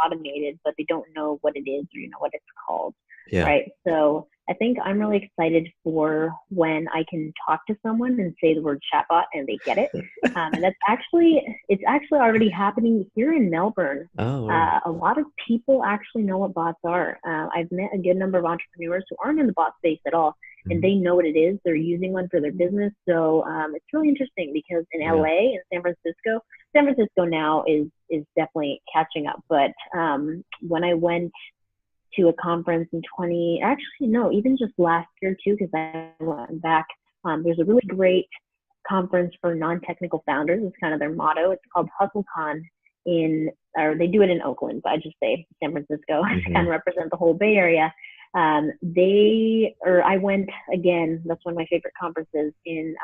automated, but they don't know what it is or what it's called, yeah. right? So I think I'm really excited for when I can talk to someone and say the word chatbot and they get it. And it's actually already happening here in Melbourne. Oh, wow. A lot of people actually know what bots are. I've met a good number of entrepreneurs who aren't in the bot space at all, and Mhm. they know what it is. They're using one for their business. So it's really interesting because in Yeah. LA and San Francisco now is definitely catching up. But when I went to a conference in 20, actually, no, even just last year too, because I went back. There's a really great conference for non-technical founders. It's kind of their motto. It's called HustleCon or they do it in Oakland, but I just say San Francisco to kind Hmm. of represent the whole Bay Area. I went again. That's one of my favorite conferences in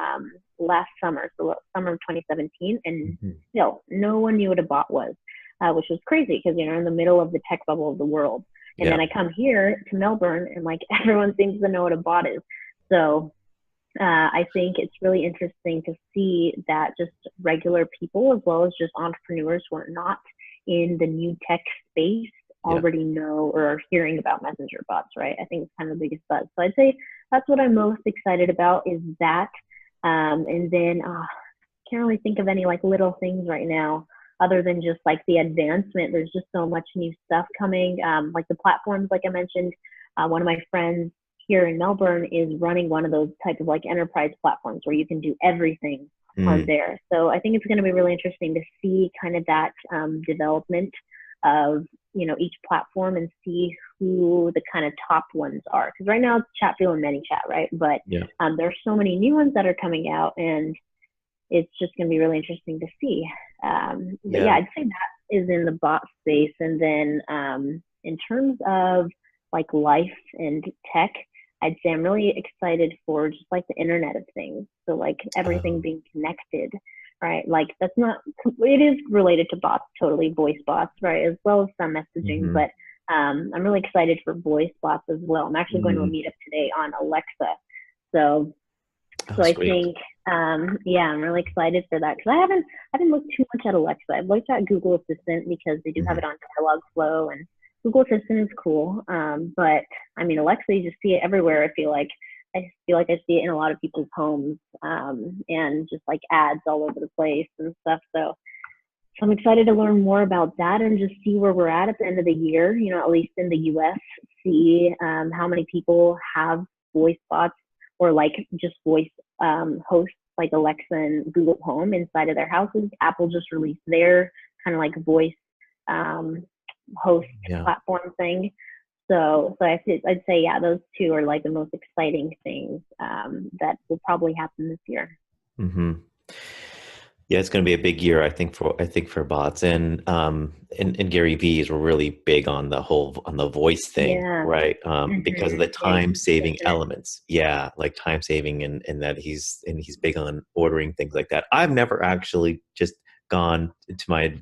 last summer, so summer of 2017, and Hmm. still no one knew what a bot was, which was crazy because in the middle of the tech bubble of the world. And Yeah. then I come here to Melbourne, and like everyone seems to know what a bot is. So I think it's really interesting to see that just regular people, as well as just entrepreneurs who are not in the new tech space, Yeah. already know or are hearing about messenger bots, right? I think it's kind of the biggest buzz. So I'd say that's what I'm most excited about is that. And then can't really think of any like little things right now other than just like the advancement. There's just so much new stuff coming. Like the platforms, like I mentioned, one of my friends here in Melbourne is running one of those type of like enterprise platforms where you can do everything on Mm. there. So I think it's going to be really interesting to see kind of that development of each platform and see who the kind of top ones are. Because right now it's Chatfield and ManyChat, right? But Yeah. there's so many new ones that are coming out, and it's just going to be really interesting to see. But yeah, Yeah. I'd say that is in the bot space. And then in terms of like life and tech, I'd say I'm really excited for just like the Internet of Things. So like everything Oh, being connected, right? Like that's not, it is related to bots, totally voice bots, right? As well as some messaging. hmm. But I'm really excited for voice bots as well. I'm actually going to a Mm. meetup today on Alexa. So Oh, so I sweet. think, yeah, I'm really excited for that because I haven't looked too much at Alexa. I've looked at Google Assistant because they do have Hmm. it on Dialogflow, and Google Assistant is cool. But I mean, Alexa, you just see it everywhere. I feel like I see it in a lot of people's homes, and just like ads all over the place and stuff. So I'm excited to learn more about that and just see where we're at the end of the year. At least in the U.S., see how many people have voice bots or like just voice hosts like Alexa and Google Home inside of their houses. Apple just released their kind of like voice um, host Yeah. platform thing. So I'd say yeah, those two are like the most exciting things that will probably happen this year. Hmm. Yeah, it's going to be a big year, I think for bots, and Gary Vee is really big on the voice thing, Yeah. right? Because of Mm-hmm. the Yeah, time he's saving pushing it. elements. Yeah, like time saving, and that he's big on ordering things like that. I've never actually just gone to my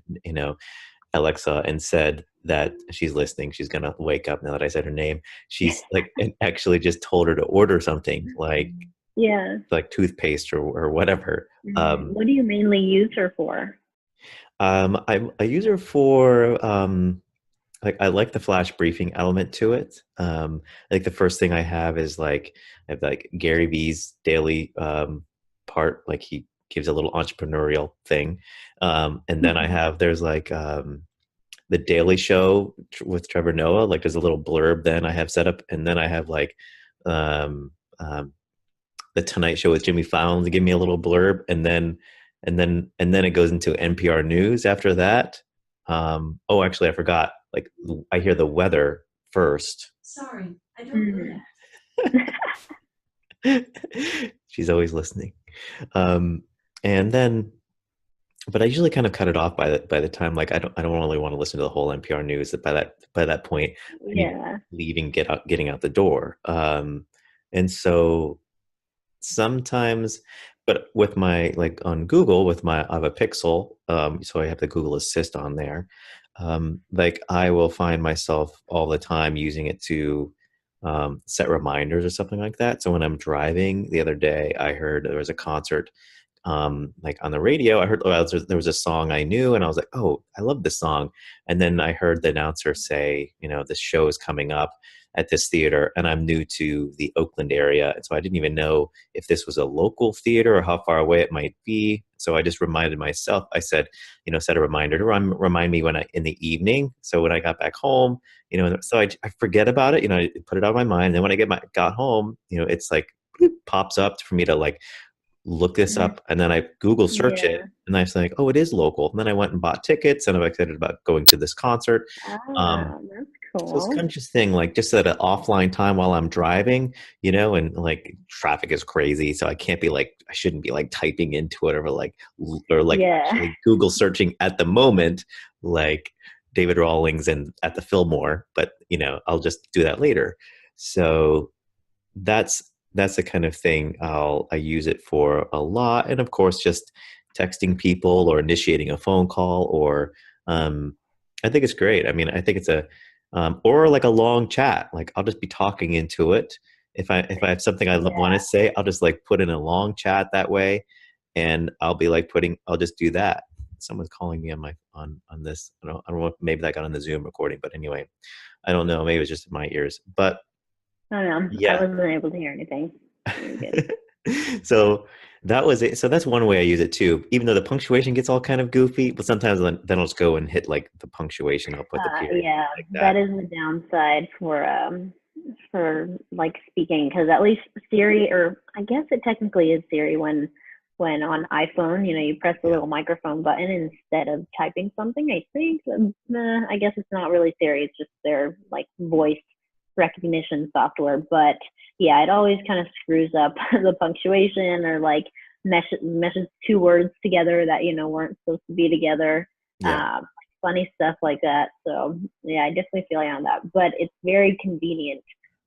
Alexa and said that she's listening. She's gonna wake up now that I said her name. She's like, and actually just told her to order something Yeah. like toothpaste or whatever. Mm-hmm. What do you mainly use her for? I use her for like I like the flash briefing element to it. Like the first thing I have is like I have like Gary Vee's daily part, like he gives a little entrepreneurial thing, and then I have there's like the Daily Show with Trevor Noah. Like there's a little blurb then I have set up, and then I have like um, um, the Tonight Show with Jimmy Fallon to give me a little blurb, and then it goes into NPR News after that. Oh, actually, I forgot. Like I hear the weather first. Sorry, I don't know Mm-hmm. that. She's always listening. Um, and then, but I usually kind of cut it off by the time like I don't really want to listen to the whole NPR news. By that point, I'm Yeah. leaving, getting out the door. And so sometimes, but with my like on Google with my I have a Pixel, so I have the Google Assist on there. Like I will find myself all the time using it to set reminders or something like that. So when I'm driving, the other day I heard there was a concert like on the radio. I heard there was a song I knew, and I was like, "Oh, I love this song." And then I heard the announcer say, "This show is coming up at this theater," and I'm new to the Oakland area, and so I didn't even know if this was a local theater or how far away it might be. So I just reminded myself. I said, set a reminder to remind me when in the evening. So when I got back home, so I forget about it. I put it out of my mind. And then when got home, it's like pops up for me to like look this Mhm. up, and then I Google search it, Yeah. and I was like, oh, it is local. And then I went and bought tickets, and I'm excited about going to this concert. Um, That's so it's cool. kind of just thing like just at an offline time while I'm driving, and like traffic is crazy, so I shouldn't be like typing into it or like Yeah. actually Google searching at the moment, like David Rawlings and at the Fillmore, but I'll just do that later. So that's that's the kind of thing I use it for a lot, and of course, just texting people or initiating a phone call, or I think it's great. I mean, I think it's a or like a long chat. Like I'll just be talking into it. If I have something I want to Yeah. say, I'll just like put in a long chat that way, and I'll be like I'll just do that. Someone's calling me on my on this. I don't know if maybe that got on the Zoom recording, but anyway, I don't know. Maybe it was just in my ears, but I don't know. I yeah. wasn't able to hear anything. You're good. So that was it. So that's one way I use it too. Even though the punctuation gets all kind of goofy, but sometimes then I'll just go and hit like the punctuation. I'll put the period Yeah, like that that. is the downside for like speaking, because at least Siri, or I guess it technically is Siri when on iPhone, you press the Yeah, little microphone button instead of typing something. I think I guess it's not really Siri, it's just their like voice recognition software. But yeah, it always kind of screws up the punctuation, or like meshes two words together that weren't supposed to be together. yeah, Um, Funny stuff like that. So yeah, I definitely feel you on that. But it's very convenient,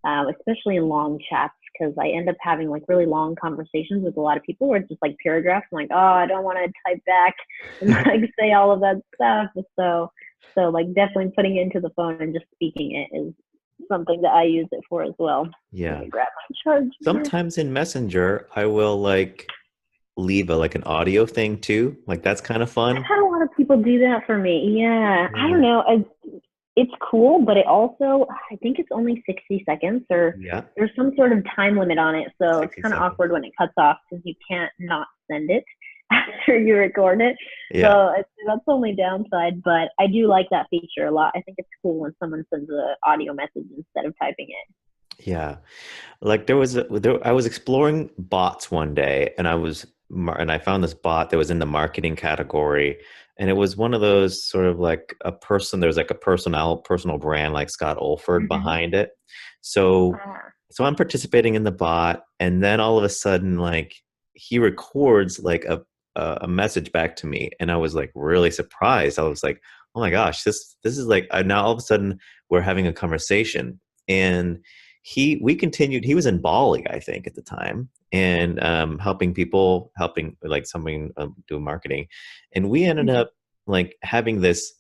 especially in long chats, because I end up having like really long conversations with a lot of people where it's just like paragraphs. I'm like, oh, I don't want to type back and like say all of that stuff. So like definitely putting it into the phone and just speaking it is something that I use it for as well. Let yeah. me grab my charger. Sometimes in Messenger, I will like leave like an audio thing too. Like that's kind of I've fun. had a lot of people do that for me. Yeah, I don't Yeah, know. It's cool, but it also, I think it's only 60 seconds, or yeah. there's some sort of time limit on it. So it's 60 kind of seconds. awkward when it cuts off because you can't not send it after you record it. Yeah, So that's the only downside, but I do like that feature a lot. I think it's cool when someone sends an audio message instead of typing it. yeah. Like I was exploring bots one day, and I found this bot that was in the marketing category, and it was one of those sort of like a person. There's like a personal brand like Scott Olford Mm-hmm. behind it. So Ah. so I'm participating in the bot, and then all of a sudden, like he records like a message back to me, and I was like really surprised. I was like, oh my gosh, this is like now all of a sudden we're having a conversation, and we continued. He was in Bali, I think, at the time, and helping like something doing marketing, and we ended Mm-hmm. up like having this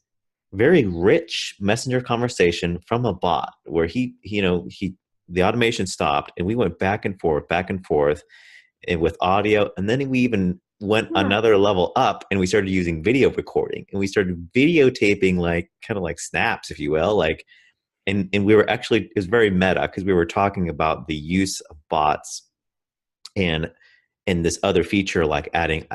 very rich messenger conversation from a bot where he the automation stopped, and we went back and forth, and with audio, and then we even went Huh. another level up, and we started using video recording, and we started videotaping like kind of like snaps, if you will, like and we were actually it was very meta because we were talking about the use of bots and this other feature like adding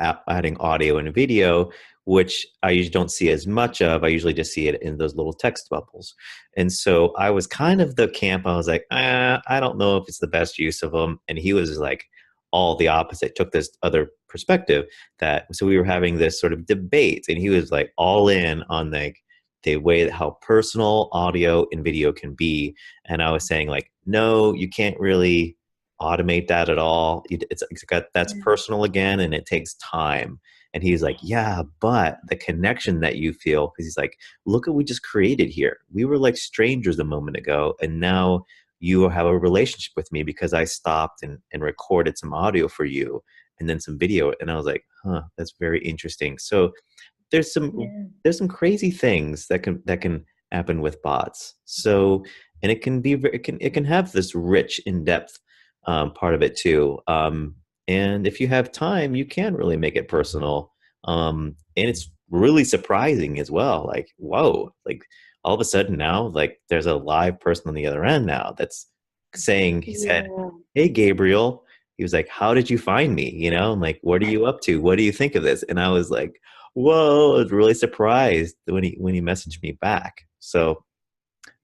audio and video, which I usually don't see as much of. I usually just see it in those little text bubbles. And so I was kind of the camp. I was like, I don't know if it's the best use of them. And he was like all the opposite, took this other perspective. That so we were having this sort of debate, and he was like all in on like the way that how personal audio and video can be. And I was saying like, no, you can't really automate that at all. It's got that's Yeah. personal again, and it takes time. And he's like, yeah, but the connection that you feel, because he's like, look at what we just created here. We were like strangers a moment ago, and now you have a relationship with me because I stopped and recorded some audio for you and then some video. And I was like, huh, that's very interesting. So there's some Yeah. there's some crazy things that can happen with bots. So and it can be it can have this rich in-depth part of it too. And if you have time, you can really make it personal. And it's really surprising as well. Like, whoa, like all of a sudden now, like there's a live person on the other end now that's saying, he said, Yeah. hey, Gabriel. He was like, how did you find me? And like, what are you up to? What do you think of this? And I was like, whoa, I was really surprised when he messaged me back. So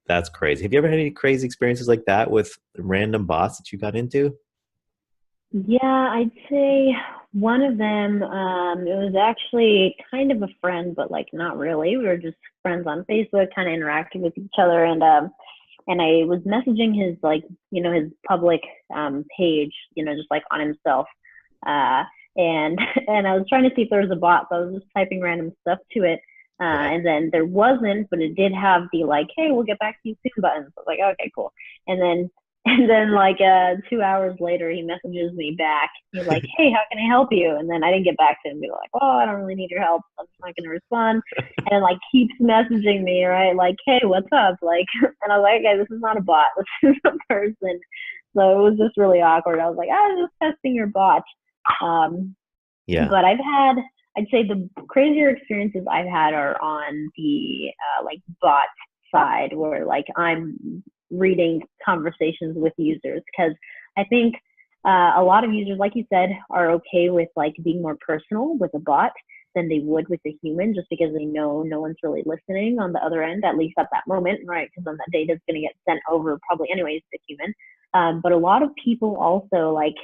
that's crazy. Have you ever had any crazy experiences like that with random bots that you got into? Yeah, I'd say one of them, it was actually kind of a friend, but like not really. We were just friends on Facebook, kind of interacting with each other, and I was messaging his like, his public page, just like on himself. Uh, and and I was trying to see if there was a bot, so I was just typing random stuff to it. Yeah. And then there wasn't, but it did have the like, hey, we'll get back to you soon button. So I was like, okay, cool. And then and then like 2 hours later, he messages me back. He's like, "Hey, how can I help you?" And then I didn't get back to him. Be like, "Oh, I don't really need your help. I'm just not gonna respond." And then like keeps messaging me, right? Like, "Hey, what's up?" Like, and I was like, "Okay, this is not a bot. This is a person." So it was just really awkward. I was like, "I was just testing your bot." Um, Yeah. but I'd say the crazier experiences I've had are on the like bot side, where like I'm reading conversations with users, because I think a lot of users, like you said, are okay with like being more personal with a bot than they would with a human, just because they know no one's really listening on the other end, at least at that moment, right? Because then that data is going to get sent over probably anyways to human. But a lot of people also like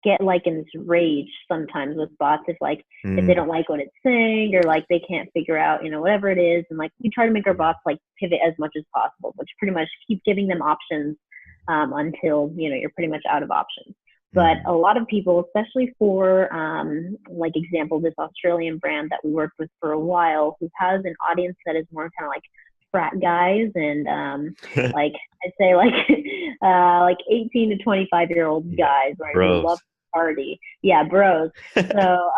get like in this rage sometimes with bots, if they Mm, don't like what it's saying, or like they can't figure out whatever it is. And like we try to make our yeah. bots like pivot as much as possible, which pretty much keep giving them options until you're pretty much out of options. But Mm, a lot of people, especially for like example, this Australian brand that we worked with for a while, who has an audience that is more kind of like frat guys, and like I'd say like like 18 to 25-year-old yeah. guys, right, who love Bros. to party. Yeah, bros. So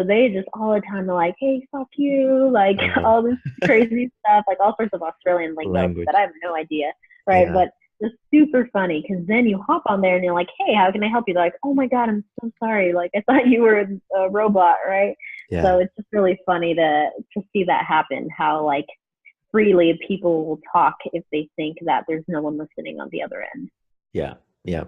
they just all the time are like, "Hey, fuck you," like uh, all this crazy stuff, like all sorts of Australian lingo that I language. have no idea, right? Yeah. But it's super funny, because then you hop on there and you're like, "Hey, how can I help you?" They're like, "Oh my god, I'm so sorry. Like I thought you were a robot," right? Yeah. So it's just really funny to see that happen. How like freely people will talk if they think that there's no one listening on the other end. Yeah. Yeah.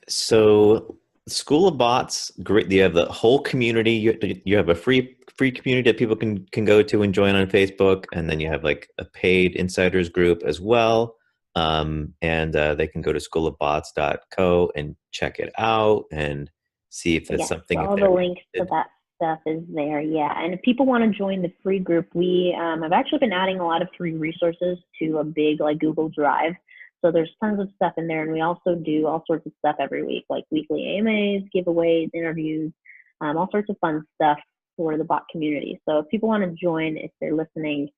So School of Bots, great. You have the whole community. You have a free community that people can go to and join on Facebook, and then you have like a paid insiders group as well. And they can go to schoolofbots.co and check it out and see if it's Yes, something if all the they're links to interested. that stuff is there. Yeah, and if people want to join the free group, we I've actually been adding a lot of free resources to a big like Google Drive. So there's tons of stuff in there, and we also do all sorts of stuff every week, like weekly AMAs, giveaways, interviews, all sorts of fun stuff for the bot community. So if people want to join, if they're listening,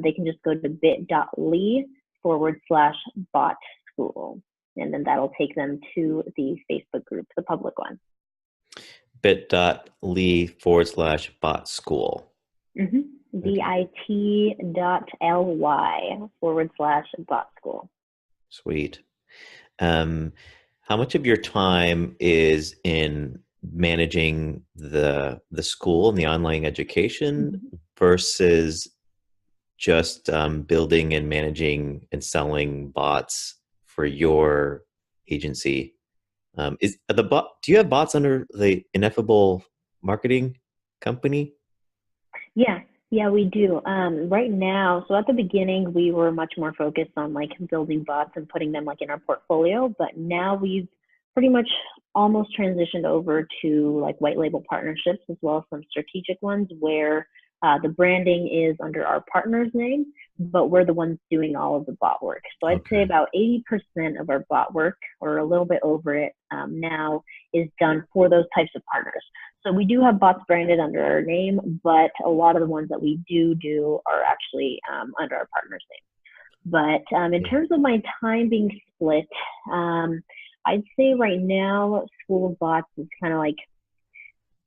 they can just go to bit.ly/bot school, and then that'll take them to the Facebook group, the public one. bit.ly/bot school. Mm-hmm. Okay. bit.ly/bot school. Sweet. Um, how much of your time is in managing the school and the online education Mm-hmm. versus just building and managing and selling bots for your agency? Is the bot? Do you have bots under the Ineffable Marketing Company? Yeah, yeah, we do. Right now, so at the beginning, we were much more focused on like building bots and putting them like in our portfolio, but now we've pretty much almost transitioned over to like white label partnerships, as well as some strategic ones where The branding is under our partner's name, but we're the ones doing all of the bot work. So I'd say Okay. about 80% of our bot work, or a little bit over it now, is done for those types of partners. So we do have bots branded under our name, but a lot of the ones that we do are actually under our partner's name. But in Yeah. terms of my time being split, I'd say right now, School of Bots is kind of like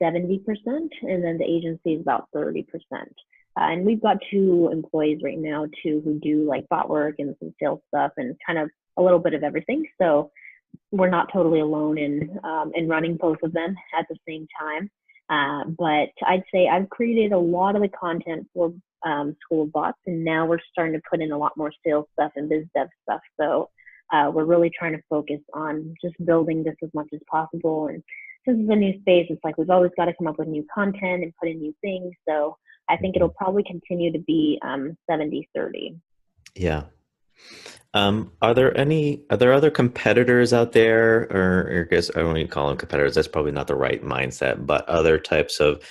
70%, and then the agency is about 30%. And we've got two employees right now too who do like bot work and some sales stuff and kind of a little bit of everything. So we're not totally alone in running both of them at the same time. But I'd say I've created a lot of the content for School of Bots, and now we're starting to put in a lot more sales stuff and biz dev stuff. So we're really trying to focus on just building this as much as possible. And since it's a new space, it's like we've always got to come up with new content and put in new things. So I think it'll Mhm. probably continue to be 70-30. Yeah. Are there other competitors out there, or I guess I don't even call them competitors. That's probably not the right mindset, but other types of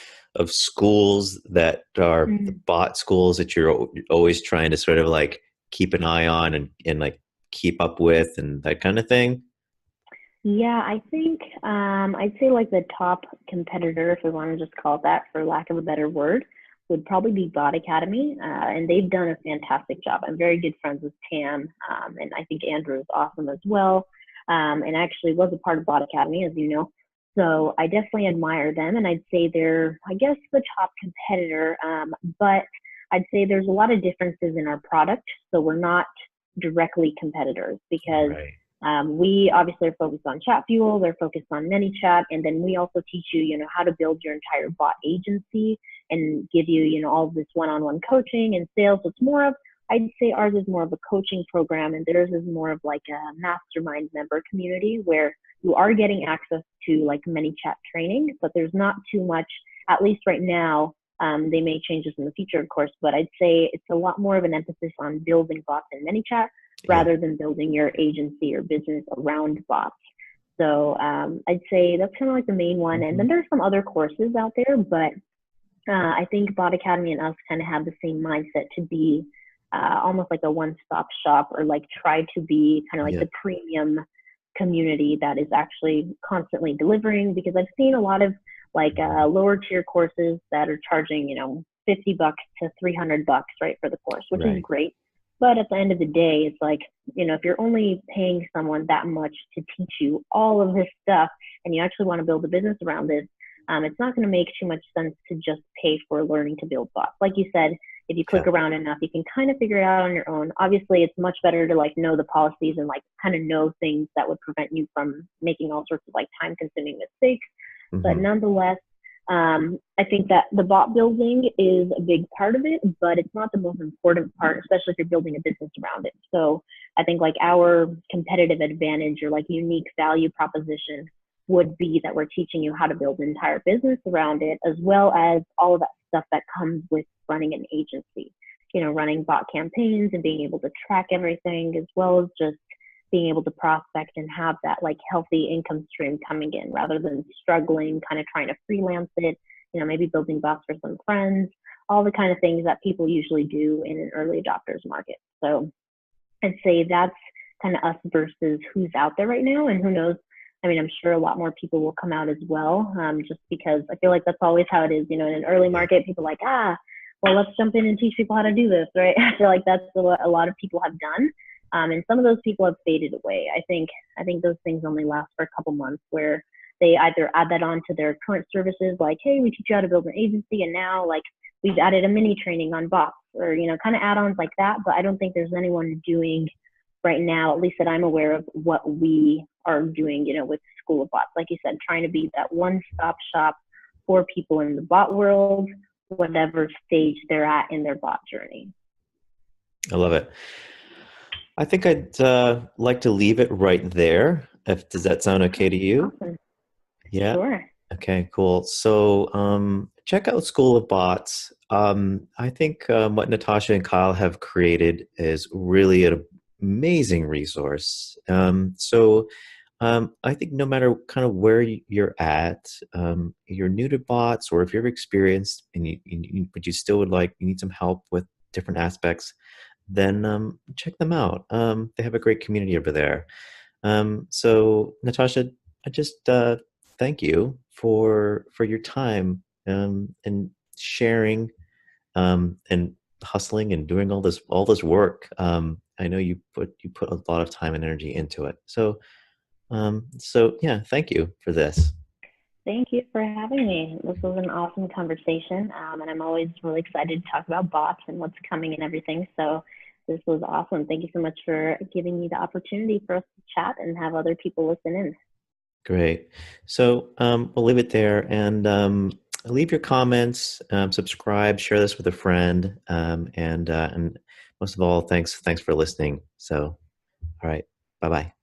schools that are the Mm. bot schools that you're always trying to sort of like keep an eye on and like keep up with and that kind of thing? Yeah, I think I'd say like the top competitor, if we want to just call it that for lack of a better word, would probably be Bot Academy, and they've done a fantastic job. I'm very good friends with Tam, and I think Andrew is awesome as well, and actually was a part of Bot Academy, as you know. So I definitely admire them, and I'd say they're, I guess, the top competitor. But I'd say there's a lot of differences in our product, so we're not directly competitors because Right. we obviously are focused on chat fuel, they're focused on ManyChat, and then we also teach you, how to build your entire bot agency and give you, all of this one-on-one coaching and sales. So it's more of, I'd say ours is more of a coaching program, and theirs is more of like a mastermind member community where you are getting access to like ManyChat training, but there's not too much, at least right now. They may change this in the future, of course, but I'd say it's a lot more of an emphasis on building bots in ManyChat Yeah. rather than building your agency or business around bots. So I'd say that's kind of like the main one. And Hmm. then there's some other courses out there, but I think Bot Academy and us kind of have the same mindset to be almost like a one-stop shop, or like try to be kind of like Yeah. the premium community that is actually constantly delivering, because I've seen a lot of like lower tier courses that are charging, $50 to $300, right, for the course, which is Right. great. But at the end of the day, it's like, if you're only paying someone that much to teach you all of this stuff and you actually want to build a business around it, it's not going to make too much sense to just pay for learning to build bots. Like you said, if you Yeah. click around enough, you can kind of figure it out on your own. Obviously, it's much better to like know the policies and like kind of know things that would prevent you from making all sorts of like time consuming mistakes. But Hmm. nonetheless, I think that the bot building is a big part of it, but it's not the most important part, especially if you're building a business around it. So I think like our competitive advantage or like unique value proposition would be that we're teaching you how to build an entire business around it, as well as all of that stuff that comes with running an agency, running bot campaigns and being able to track everything, as well as just being able to prospect and have that like healthy income stream coming in rather than struggling, kind of trying to freelance it, maybe building bots for some friends, all the kind of things that people usually do in an early adopters market. So I'd say that's kind of us versus who's out there right now. And who knows? I mean, I'm sure a lot more people will come out as well, just because I feel like that's always how it is. In an early Yeah. market, people are like, well, let's jump in and teach people how to do this, right? I feel like that's what a lot of people have done. And some of those people have faded away. I think those things only last for a couple months, where they either add that on to their current services, like, hey, we teach you how to build an agency, and now like we've added a mini training on bots, or kind of add-ons like that. But I don't think there's anyone doing right now, at least that I'm aware of, what we are doing, with School of Bots. Like you said, trying to be that one-stop shop for people in the bot world, whatever stage they're at in their bot journey. I love it. I think I'd like to leave it right there. If does that sound okay Okay, to you? awesome. Yeah. Sure. Okay, cool. So check out School of Bots. I think what Natasha and Kyle have created is really an amazing resource. So I think no matter kind of where you're at, you're new to bots, or if you're experienced and but you still would like, you need some help with different aspects, then check them out. They have a great community over there. So Natasha, I just thank you for your time and sharing and hustling and doing all this work. I know you put a lot of time and energy into it. So yeah, thank you for this. Thank you for having me. This was an awesome conversation, and I'm always really excited to talk about bots and what's coming and everything. So this was awesome. Thank you so much for giving me the opportunity for us to chat and have other people listen in. Great. So we'll leave it there and leave your comments, subscribe, share this with a friend, and most of all, thanks for listening. So, all right, bye bye.